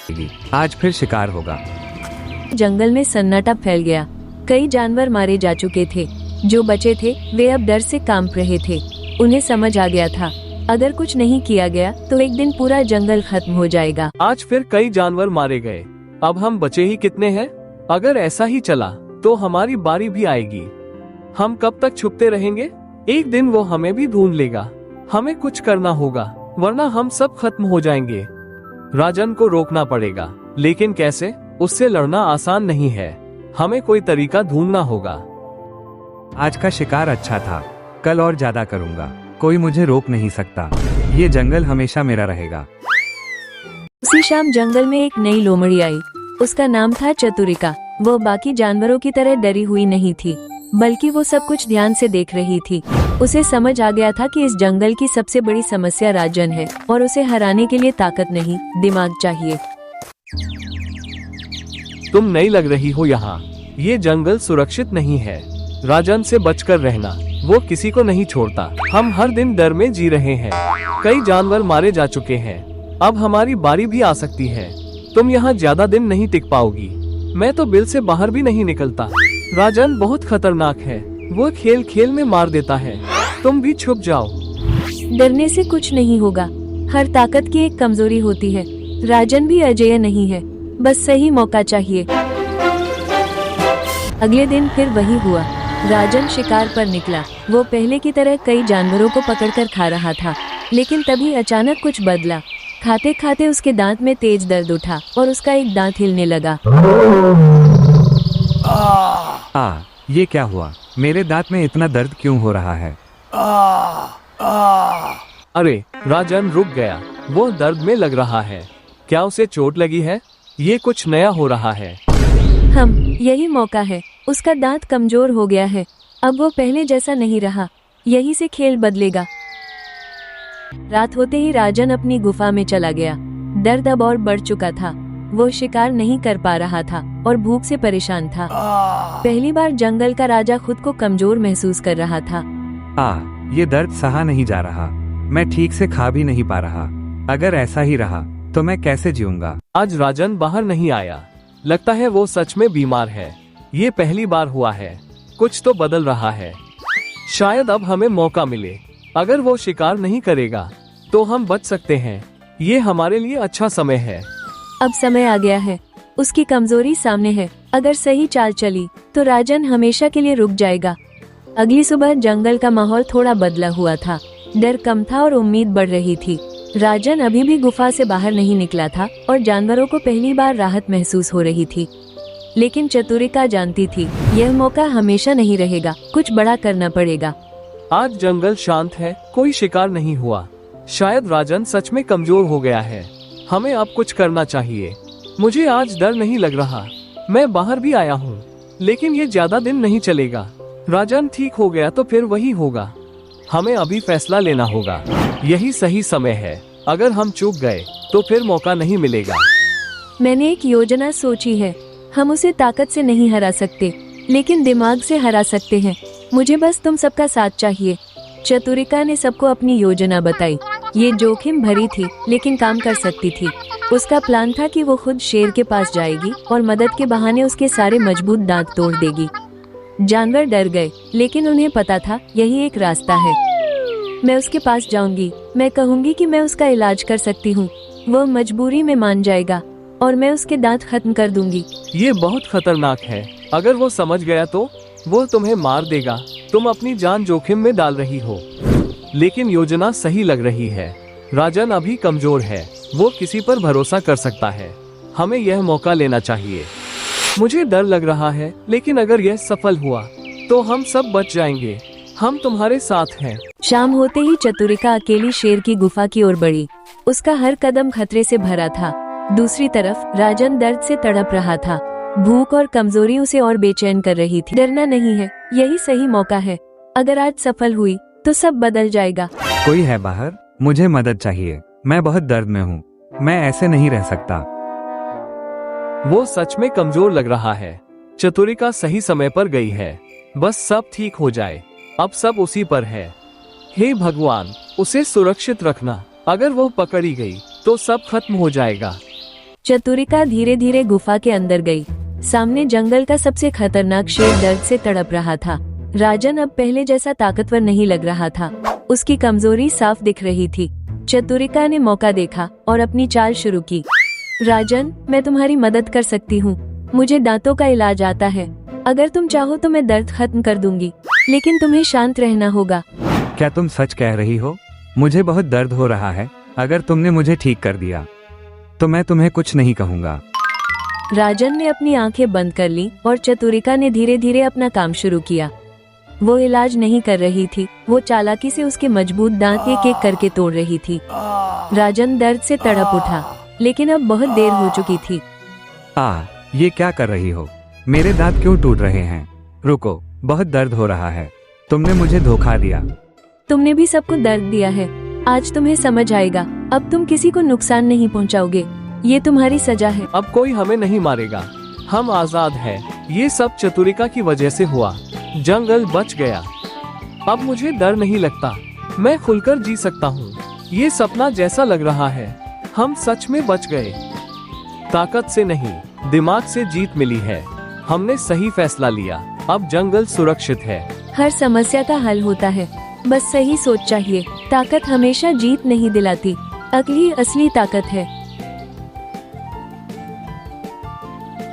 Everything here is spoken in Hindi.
आज फिर शिकार होगा। जंगल में सन्नाटा फैल गया। कई जानवर मारे जा चुके थे। जो बचे थे वे अब डर से कांप रहे थे। उन्हें समझ आ गया था, अगर कुछ नहीं किया गया तो एक दिन पूरा जंगल खत्म हो जाएगा। आज फिर कई जानवर मारे गए। अब हम बचे ही कितने हैं? अगर ऐसा ही चला तो हमारी बारी भी आएगी। हम कब तक छुपते रहेंगे? एक दिन वो हमें भी ढूंढ लेगा। हमें कुछ करना होगा, वरना हम सब खत्म हो जाएंगे। राजन को रोकना पड़ेगा, लेकिन कैसे? उससे लड़ना आसान नहीं है। हमें कोई तरीका ढूंढना होगा। आज का शिकार अच्छा था, कल और ज्यादा करूंगा। कोई मुझे रोक नहीं सकता। ये जंगल हमेशा मेरा रहेगा। उसी शाम जंगल में एक नई लोमड़ी आई। उसका नाम था चतुरिका। वो बाकी जानवरों की तरह डरी हुई नहीं थी, बल्कि वो सब कुछ ध्यान से देख रही थी। उसे समझ आ गया था कि इस जंगल की सबसे बड़ी समस्या राजन है और उसे हराने के लिए ताकत नहीं, दिमाग चाहिए। तुम नई लग रही हो यहाँ। ये जंगल सुरक्षित नहीं है। राजन से बचकर रहना। वो किसी को नहीं छोड़ता। हम हर दिन डर में जी रहे हैं। कई जानवर मारे जा चुके हैं। अब हमारी बारी भी आ सकती है। तुम यहाँ ज्यादा दिन नहीं टिक पाओगी। मैं तो बिल से बाहर भी नहीं निकलता। राजन बहुत खतरनाक है। वो खेल खेल में मार देता है। तुम भी छुप जाओ। डरने से कुछ नहीं होगा। हर ताकत की एक कमजोरी होती है। राजन भी अजेय नहीं है, बस सही मौका चाहिए। अगले दिन फिर वही हुआ। राजन शिकार पर निकला। वो पहले की तरह कई जानवरों को पकड़कर खा रहा था, लेकिन तभी अचानक कुछ बदला। खाते खाते उसके दांत में तेज दर्द उठा और उसका एक दांत हिलने लगा। ये क्या हुआ? मेरे दांत में इतना दर्द क्यों हो रहा है? अरे, राजन रुक गया। वो दर्द में लग रहा है। क्या उसे चोट लगी है? ये कुछ नया हो रहा है। यही मौका है। उसका दांत कमजोर हो गया है। अब वो पहले जैसा नहीं रहा। यही से खेल बदलेगा। रात होते ही राजन अपनी गुफा में चला गया। दर्द अब और बढ़ चुका था। वो शिकार नहीं कर पा रहा था और भूख से परेशान था। पहली बार जंगल का राजा खुद को कमजोर महसूस कर रहा था। ये दर्द सहा नहीं जा रहा। मैं ठीक से खा भी नहीं पा रहा। अगर ऐसा ही रहा तो मैं कैसे जीऊंगा? आज राजन बाहर नहीं आया। लगता है वो सच में बीमार है। ये पहली बार हुआ है। कुछ तो बदल रहा है। शायद अब हमें मौका मिले। अगर वो शिकार नहीं करेगा तो हम बच सकते हैं। ये हमारे लिए अच्छा समय है। अब समय आ गया है। उसकी कमजोरी सामने है। अगर सही चाल चली तो राजन हमेशा के लिए रुक जाएगा। अगली सुबह जंगल का माहौल थोड़ा बदला हुआ था। डर कम था और उम्मीद बढ़ रही थी। राजन अभी भी गुफा से बाहर नहीं निकला था और जानवरों को पहली बार राहत महसूस हो रही थी। लेकिन चतुरिका जानती थी, यह मौका हमेशा नहीं रहेगा। कुछ बड़ा करना पड़ेगा। आज जंगल शांत है, कोई शिकार नहीं हुआ। शायद राजन सच में कमजोर हो गया है। हमें अब कुछ करना चाहिए। मुझे आज डर नहीं लग रहा। मैं बाहर भी आया हूँ, लेकिन ये ज्यादा दिन नहीं चलेगा। राजन ठीक हो गया तो फिर वही होगा। हमें अभी फैसला लेना होगा। यही सही समय है। अगर हम चूक गए तो फिर मौका नहीं मिलेगा। मैंने एक योजना सोची है। हम उसे ताकत से नहीं हरा सकते, लेकिन दिमाग से हरा सकते हैं। मुझे बस तुम सबका साथ चाहिए। चतुरिका ने सबको अपनी योजना बताई। ये जोखिम भरी थी, लेकिन काम कर सकती थी। उसका प्लान था कि वो खुद शेर के पास जाएगी और मदद के बहाने उसके सारे मजबूत दांत तोड़ देगी। जानवर डर गए, लेकिन उन्हें पता था यही एक रास्ता है। मैं उसके पास जाऊंगी। मैं कहूंगी कि मैं उसका इलाज कर सकती हूँ। वो मजबूरी में मान जाएगा और मैं उसके दांत खत्म कर दूंगी। ये बहुत खतरनाक है। अगर वो समझ गया तो वो तुम्हें मार देगा। तुम अपनी जान जोखिम में डाल रही हो, लेकिन योजना सही लग रही है। राजन अभी कमजोर है। वो किसी पर भरोसा कर सकता है। हमें यह मौका लेना चाहिए। मुझे डर लग रहा है, लेकिन अगर यह सफल हुआ तो हम सब बच जाएंगे। हम तुम्हारे साथ हैं। शाम होते ही चतुरिका अकेली शेर की गुफा की ओर बढ़ी। उसका हर कदम खतरे से भरा था। दूसरी तरफ राजन दर्द से तड़प रहा था। भूख और कमजोरी उसे और बेचैन कर रही थी। डरना नहीं है, यही सही मौका है। अगर आज सफल हुई तो सब बदल जाएगा। कोई है बाहर? मुझे मदद चाहिए। मैं बहुत दर्द में हूँ। मैं ऐसे नहीं रह सकता। वो सच में कमजोर लग रहा है। चतुरिका सही समय पर गई है। बस सब ठीक हो जाए। अब सब उसी पर है। हे भगवान, उसे सुरक्षित रखना। अगर वो पकड़ी गई तो सब खत्म हो जाएगा। चतुरिका धीरे धीरे गुफा के अंदर गई। सामने जंगल का सबसे खतरनाक शेर दर्द से तड़प रहा था। राजन अब पहले जैसा ताकतवर नहीं लग रहा था, उसकी कमजोरी साफ दिख रही थी। चतुरिका ने मौका देखा और अपनी चाल शुरू की। राजन, मैं तुम्हारी मदद कर सकती हूँ। मुझे दांतों का इलाज आता है। अगर तुम चाहो तो मैं दर्द खत्म कर दूंगी, लेकिन तुम्हें शांत रहना होगा। क्या तुम सच कह रही हो? मुझे बहुत दर्द हो रहा है। अगर तुमने मुझे ठीक कर दिया तो मैं तुम्हें कुछ नहीं कहूँगा। राजन ने अपनी आंखें बंद कर ली और चतुरिका ने धीरे धीरे अपना काम शुरू किया। वो इलाज नहीं कर रही थी, वो चालाकी से उसके मजबूत दांत एक एक करके तोड़ रही थी। राजन दर्द से तड़प उठा, लेकिन अब बहुत देर हो चुकी थी। ये क्या कर रही हो? मेरे दांत क्यों टूट रहे हैं? रुको, बहुत दर्द हो रहा है। तुमने मुझे धोखा दिया। तुमने भी सबको दर्द दिया है। आज तुम्हें समझ आएगा। अब तुम किसी को नुकसान नहीं पहुंचाओगे। ये तुम्हारी सजा है। अब कोई हमें नहीं मारेगा, हम आजाद हैं। ये सब चतुरिका की वजह से हुआ। जंगल बच गया। अब मुझे डर नहीं लगता। मैं खुलकर जी सकता हूँ। ये सपना जैसा लग रहा है। हम सच में बच गए। ताकत से नहीं, दिमाग से जीत मिली है। हमने सही फैसला लिया। अब जंगल सुरक्षित है। हर समस्या का हल होता है, बस सही सोच चाहिए। ताकत हमेशा जीत नहीं दिलाती, अक्ल ही असली ताकत है।